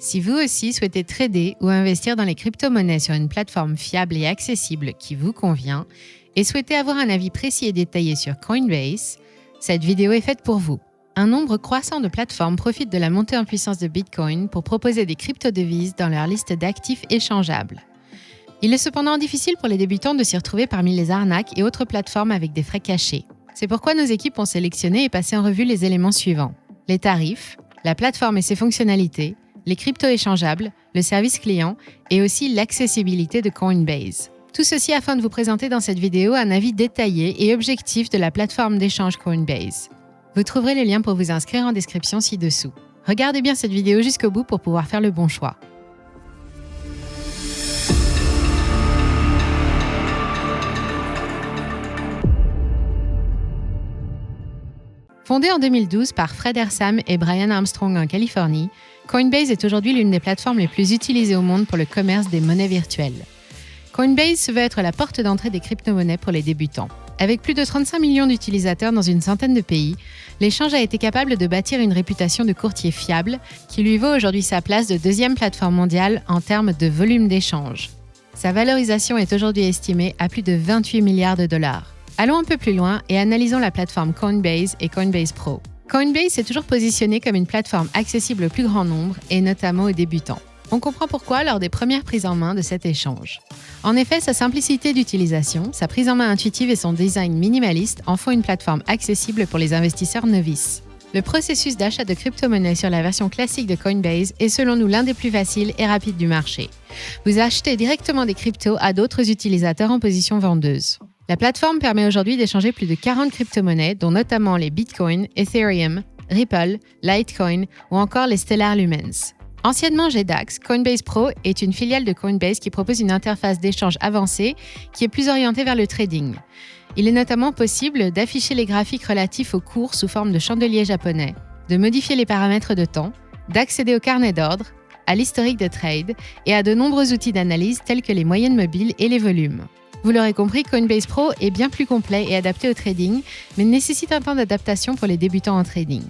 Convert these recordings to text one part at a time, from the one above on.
Si vous aussi souhaitez trader ou investir dans les crypto-monnaies sur une plateforme fiable et accessible qui vous convient et souhaitez avoir un avis précis et détaillé sur Coinbase, cette vidéo est faite pour vous. Un nombre croissant de plateformes profitent de la montée en puissance de Bitcoin pour proposer des crypto-devises dans leur liste d'actifs échangeables. Il est cependant difficile pour les débutants de s'y retrouver parmi les arnaques et autres plateformes avec des frais cachés. C'est pourquoi nos équipes ont sélectionné et passé en revue les éléments suivants: les tarifs, la plateforme et ses fonctionnalités, les cryptos échangeables, le service client et aussi l'accessibilité de Coinbase. Tout ceci afin de vous présenter dans cette vidéo un avis détaillé et objectif de la plateforme d'échange Coinbase. Vous trouverez le lien pour vous inscrire en description ci-dessous. Regardez bien cette vidéo jusqu'au bout pour pouvoir faire le bon choix. Fondée en 2012 par Fred Ehrsam et Brian Armstrong en Californie, Coinbase est aujourd'hui l'une des plateformes les plus utilisées au monde pour le commerce des monnaies virtuelles. Coinbase se veut être la porte d'entrée des crypto-monnaies pour les débutants. Avec plus de 35 millions d'utilisateurs dans une centaine de pays, l'échange a été capable de bâtir une réputation de courtier fiable qui lui vaut aujourd'hui sa place de deuxième plateforme mondiale en termes de volume d'échange. Sa valorisation est aujourd'hui estimée à plus de 28 milliards de dollars. Allons un peu plus loin et analysons la plateforme Coinbase et Coinbase Pro. Coinbase s'est toujours positionné comme une plateforme accessible au plus grand nombre et notamment aux débutants. On comprend pourquoi lors des premières prises en main de cet échange. En effet, sa simplicité d'utilisation, sa prise en main intuitive et son design minimaliste en font une plateforme accessible pour les investisseurs novices. Le processus d'achat de crypto-monnaies sur la version classique de Coinbase est selon nous l'un des plus faciles et rapides du marché. Vous achetez directement des cryptos à d'autres utilisateurs en position vendeuse. La plateforme permet aujourd'hui d'échanger plus de 40 crypto-monnaies, dont notamment les Bitcoin, Ethereum, Ripple, Litecoin ou encore les Stellar Lumens. Anciennement GDAX, Coinbase Pro est une filiale de Coinbase qui propose une interface d'échange avancée qui est plus orientée vers le trading. Il est notamment possible d'afficher les graphiques relatifs aux cours sous forme de chandelier japonais, de modifier les paramètres de temps, d'accéder au carnet d'ordre, à l'historique de trade et à de nombreux outils d'analyse tels que les moyennes mobiles et les volumes. Vous l'aurez compris, Coinbase Pro est bien plus complet et adapté au trading, mais nécessite un temps d'adaptation pour les débutants en trading.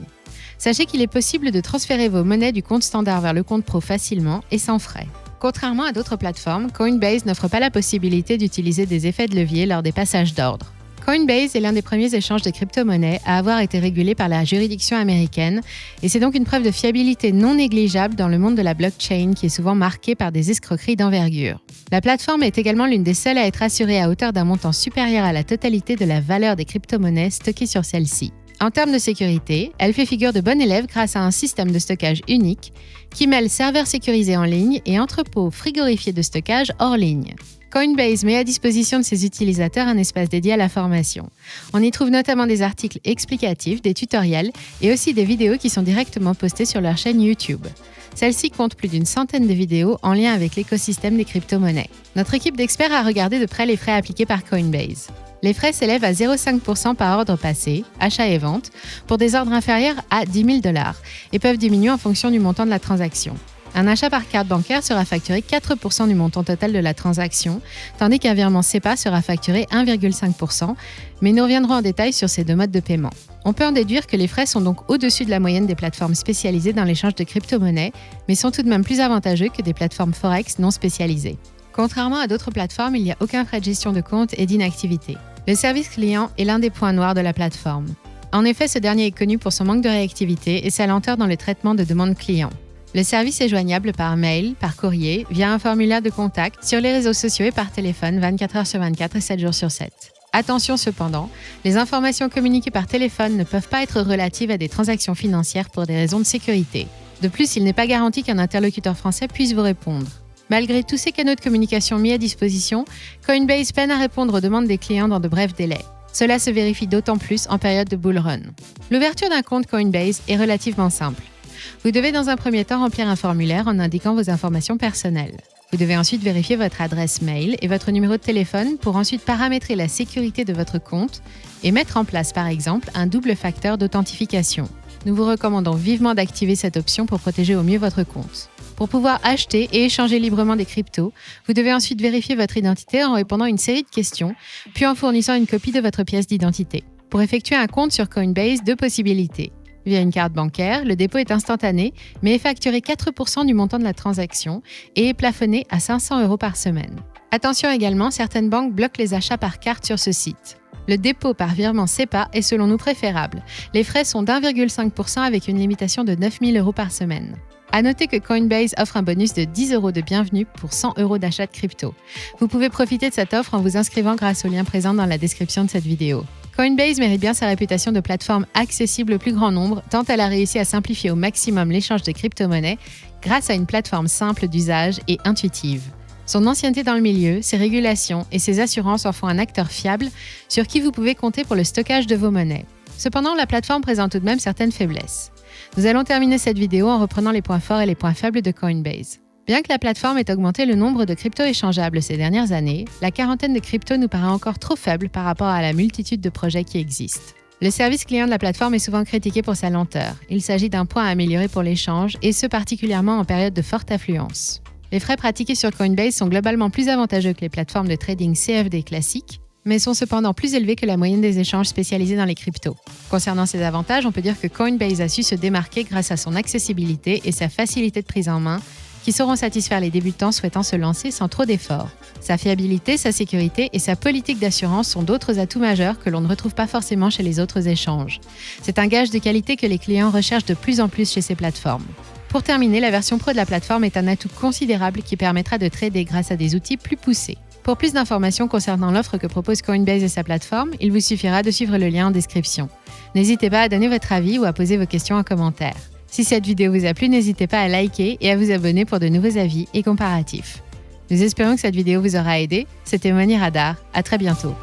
Sachez qu'il est possible de transférer vos monnaies du compte standard vers le compte pro facilement et sans frais. Contrairement à d'autres plateformes, Coinbase n'offre pas la possibilité d'utiliser des effets de levier lors des passages d'ordre. Coinbase est l'un des premiers échanges de crypto-monnaies à avoir été régulé par la juridiction américaine et c'est donc une preuve de fiabilité non négligeable dans le monde de la blockchain qui est souvent marqué par des escroqueries d'envergure. La plateforme est également l'une des seules à être assurée à hauteur d'un montant supérieur à la totalité de la valeur des crypto-monnaies stockées sur celle-ci. En termes de sécurité, elle fait figure de bon élève grâce à un système de stockage unique qui mêle serveurs sécurisés en ligne et entrepôts frigorifiés de stockage hors ligne. Coinbase met à disposition de ses utilisateurs un espace dédié à la formation. On y trouve notamment des articles explicatifs, des tutoriels et aussi des vidéos qui sont directement postées sur leur chaîne YouTube. Celle-ci compte plus d'une centaine de vidéos en lien avec l'écosystème des crypto-monnaies. Notre équipe d'experts a regardé de près les frais appliqués par Coinbase. Les frais s'élèvent à 0,5% par ordre passé, achat et vente, pour des ordres inférieurs à 10 000 $ et peuvent diminuer en fonction du montant de la transaction. Un achat par carte bancaire sera facturé 4% du montant total de la transaction, tandis qu'un virement SEPA sera facturé 1,5%, mais nous reviendrons en détail sur ces deux modes de paiement. On peut en déduire que les frais sont donc au-dessus de la moyenne des plateformes spécialisées dans l'échange de crypto-monnaies, mais sont tout de même plus avantageux que des plateformes Forex non spécialisées. Contrairement à d'autres plateformes, il n'y a aucun frais de gestion de compte et d'inactivité. Le service client est l'un des points noirs de la plateforme. En effet, ce dernier est connu pour son manque de réactivité et sa lenteur dans le traitement de demandes clients. Le service est joignable par mail, par courrier, via un formulaire de contact, sur les réseaux sociaux et par téléphone 24 heures sur 24 et 7 jours sur 7. Attention cependant, les informations communiquées par téléphone ne peuvent pas être relatives à des transactions financières pour des raisons de sécurité. De plus, il n'est pas garanti qu'un interlocuteur français puisse vous répondre. Malgré tous ces canaux de communication mis à disposition, Coinbase peine à répondre aux demandes des clients dans de brefs délais. Cela se vérifie d'autant plus en période de bull run. L'ouverture d'un compte Coinbase est relativement simple. Vous devez dans un premier temps remplir un formulaire en indiquant vos informations personnelles. Vous devez ensuite vérifier votre adresse mail et votre numéro de téléphone pour ensuite paramétrer la sécurité de votre compte et mettre en place par exemple un double facteur d'authentification. Nous vous recommandons vivement d'activer cette option pour protéger au mieux votre compte. Pour pouvoir acheter et échanger librement des cryptos, vous devez ensuite vérifier votre identité en répondant à une série de questions, puis en fournissant une copie de votre pièce d'identité. Pour effectuer un compte sur Coinbase, deux possibilités. Via une carte bancaire, le dépôt est instantané, mais est facturé 4% du montant de la transaction et est plafonné à 500 € par semaine. Attention également, certaines banques bloquent les achats par carte sur ce site. Le dépôt par virement SEPA est selon nous préférable. Les frais sont d'1,5% avec une limitation de 9 000 € par semaine. À noter que Coinbase offre un bonus de 10 € de bienvenue pour 100 € d'achat de crypto. Vous pouvez profiter de cette offre en vous inscrivant grâce au lien présent dans la description de cette vidéo. Coinbase mérite bien sa réputation de plateforme accessible au plus grand nombre, tant elle a réussi à simplifier au maximum l'échange de crypto-monnaies grâce à une plateforme simple d'usage et intuitive. Son ancienneté dans le milieu, ses régulations et ses assurances en font un acteur fiable sur qui vous pouvez compter pour le stockage de vos monnaies. Cependant, la plateforme présente tout de même certaines faiblesses. Nous allons terminer cette vidéo en reprenant les points forts et les points faibles de Coinbase. Bien que la plateforme ait augmenté le nombre de cryptos échangeables ces dernières années, la quarantaine de cryptos nous paraît encore trop faible par rapport à la multitude de projets qui existent. Le service client de la plateforme est souvent critiqué pour sa lenteur. Il s'agit d'un point à améliorer pour l'échange, et ce particulièrement en période de forte affluence. Les frais pratiqués sur Coinbase sont globalement plus avantageux que les plateformes de trading CFD classiques, mais sont cependant plus élevés que la moyenne des échanges spécialisés dans les cryptos. Concernant ces avantages, on peut dire que Coinbase a su se démarquer grâce à son accessibilité et sa facilité de prise en main, qui sauront satisfaire les débutants souhaitant se lancer sans trop d'efforts. Sa fiabilité, sa sécurité et sa politique d'assurance sont d'autres atouts majeurs que l'on ne retrouve pas forcément chez les autres échanges. C'est un gage de qualité que les clients recherchent de plus en plus chez ces plateformes. Pour terminer, la version pro de la plateforme est un atout considérable qui permettra de trader grâce à des outils plus poussés. Pour plus d'informations concernant l'offre que propose Coinbase et sa plateforme, il vous suffira de suivre le lien en description. N'hésitez pas à donner votre avis ou à poser vos questions en commentaire. Si cette vidéo vous a plu, n'hésitez pas à liker et à vous abonner pour de nouveaux avis et comparatifs. Nous espérons que cette vidéo vous aura aidé. C'était Money Radar. À très bientôt.